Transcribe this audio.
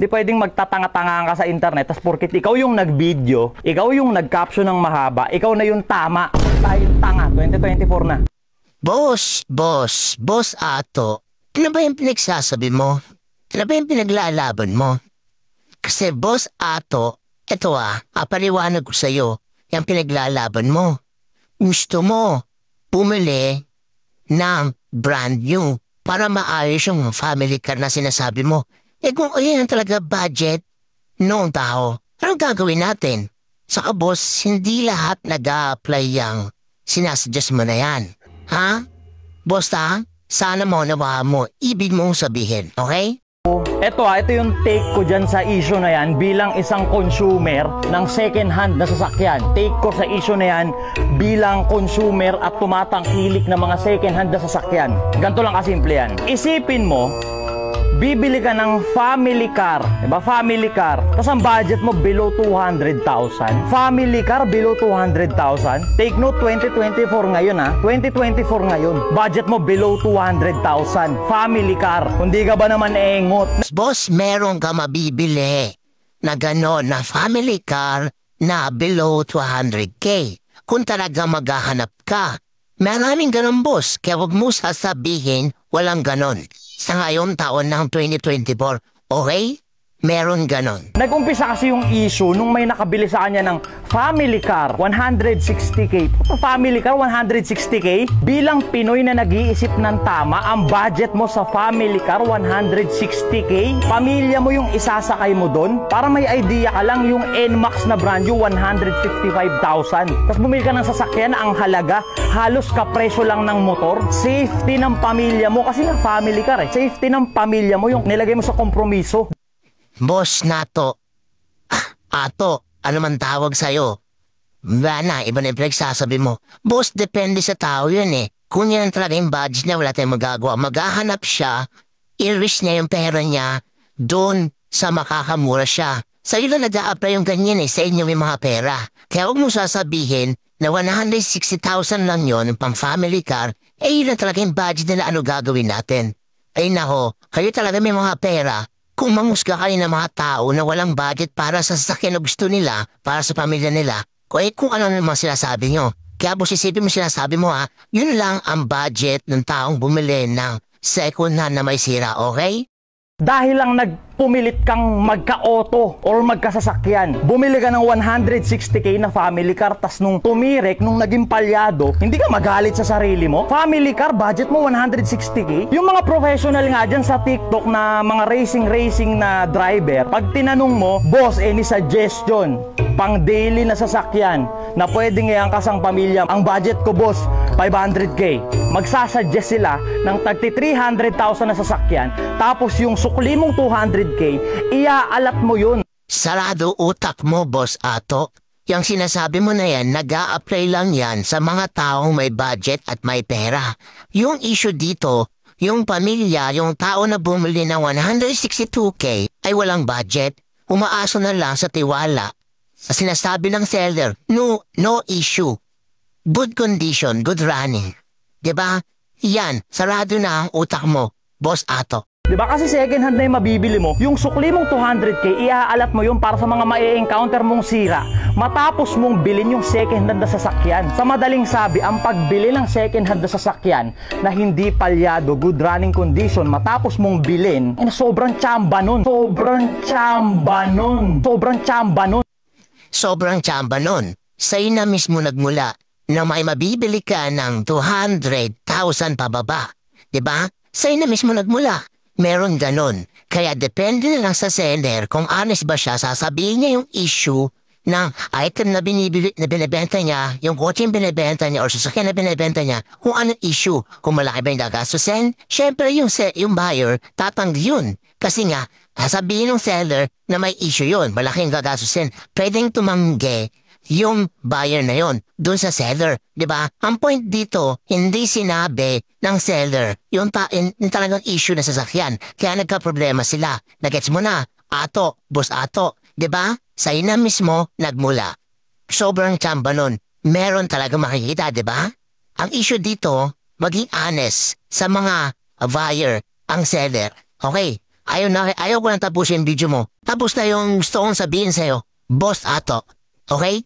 Di pwedeng magtatanga-tanga ka sa internet, tas porkit ikaw yung nag-video, ikaw yung nag-caption ng mahaba, ikaw na yung tama. Tayo yung tanga, 2024 na. Boss Ato, ano ba yung pinagsasabi mo? Ano ba yung pinaglalaban mo? Kasi Boss Ato, eto paliwanag ko sa'yo, yung pinaglalaban mo. Gusto mo pumili ng brand new para maayos yung family car na sinasabi mo. Eh kung ayan talaga budget noong tao, anong gagawin natin? Saka boss, hindi lahat nag-a-apply yung sinasuggest mo na yan. Ha? Boss sana mo nawa mo, ibig mong sabihin, okay? Ito yung take ko dyan sa issue na yan bilang isang consumer ng second hand na sasakyan. Take ko sa issue na yan bilang consumer at tumatangkilik ng mga second hand na sasakyan. Ganito lang kasimple yan. Isipin mo, bibili ka ng family car, diba? Family car. Tapos ang budget mo below 200,000. Family car below 200,000. Take note, 2024 ngayon 2024 ngayon. Budget mo below 200,000. Family car. Kundi ka ba naman engot? Boss, meron ka mabibili na gano'n na family car na below 200K. Kung talaga maghahanap ka. Maraming gano'n boss, kaya huwag mo sasabihin walang gano'n. Sa ngayong taon ng 2024, okay? Meron ganon. Nag-umpisa kasi yung issue nung may nakabili sa kanya ng family car, 160K. Family car, 160K? Bilang Pinoy na nag-iisip ng tama, ang budget mo sa family car, 160K? Pamilya mo yung isasakay mo doon? Para may idea ka lang, yung NMAX na brand new, 155,000. Tapos bumili ka ng sasakyan na ang halaga, halos kapresyo lang ng motor. Safety ng pamilya mo, kasi nga family car Safety ng pamilya mo yung nilagay mo sa kompromiso. Boss Nato, Ato, ano man tawag sa'yo? Iba na yung pinagsasabi mo. Boss, depende sa tao yun Kung yan talaga yung budget niya, wala tayong magagawa. Maghahanap siya, i-risk niya yung pera niya, doon sa makakamura siya. Sa'yo lang nag-a-apply yung ganyan sa inyo may mga pera. Kaya huwag mo sasabihin na 160,000 lang yun pang family car, yun lang talaga yung budget nila ano gagawin natin. Ay nako, kayo talaga may mga pera. Kung mamusga kayo ng mga tao na walang budget para sa sasakyan na gusto nila, para sa pamilya nila, kung ano naman sinasabi nyo. Kaya boss, isipin mo sinasabi mo yun lang ang budget ng taong bumili ng second hand na may sira, okay? Dahil lang nagpumilit kang magka-auto or magkasasakyan. Bumili ka ng 160K na family car, tas nung tumirek, nung naging palyado, hindi ka magalit sa sarili mo. Family car, budget mo 160K. Yung mga professional nga dyan sa TikTok na mga racing na driver, pag tinanong mo, boss, any suggestion? Pang daily na sasakyan na pwedeng iangkas ang pamilya. Ang budget ko, boss, 500K. Magsasuggest sila ng tagti 300,000 na sasakyan, tapos yung sukli mong 200K, iaalat mo yun. Sarado utak mo, Boss Ato. Yung sinasabi mo na yan, nag-a-apply lang yan sa mga taong may budget at may pera. Yung issue dito, yung pamilya, yung tao na bumili ng 162K ay walang budget, umaaso na lang sa tiwala. Sa sinasabi ng seller, no issue. Good condition, good running. Diba? Yan, sarado na ang utak mo, Boss Ato. Diba kasi second hand na yung mabibili mo, yung sukli mong 200K, iaalat mo yun para sa mga ma-encounter mong sira. Matapos mong bilhin yung second hand na sasakyan. Sa madaling sabi, ang pagbili ng second hand na sasakyan na hindi palyado, good running condition, matapos mong bilhin, sobrang tsamba nun. Sobrang tsamba nun. Sobrang tsamba nun. Sobrang tsamba nun. Sa'yo na mismo nagmula na may mabibili ka ng 200,000 pababa. Diba? Sa'yo na mismo nagmula. Meron ganon. Kaya depende na lang sa seller kung honest ba siya, sasabihin niya yung issue ng item na binibenta niya, yung kotse yung binibenta niya or sasakyan na binibenta niya, kung anong issue. Kung malaki ba yung gagastusin, syempre yung buyer, tatanggi yun. Kasi nga, sasabihin ng seller na may issue yun, malaking gagastusin. Pwedeng tumanggi yung buyer na yon doon sa seller, di ba? Ang point dito, hindi sinabi ng seller yung talagang issue na sasakyan. Kaya nagka-problema sila. Nagets mo na, Ato, Boss Ato, di ba? Sa'yo na mismo nagmula. Sobrang tsamba nun. Meron talaga makikita, di ba? Ang issue dito, maging honest sa mga buyer, ang seller. Okay, Ayaw ko nang tapusin yung video mo. Tapos na yung gusto kong sabihin sa'yo. Boss Ato. Okay?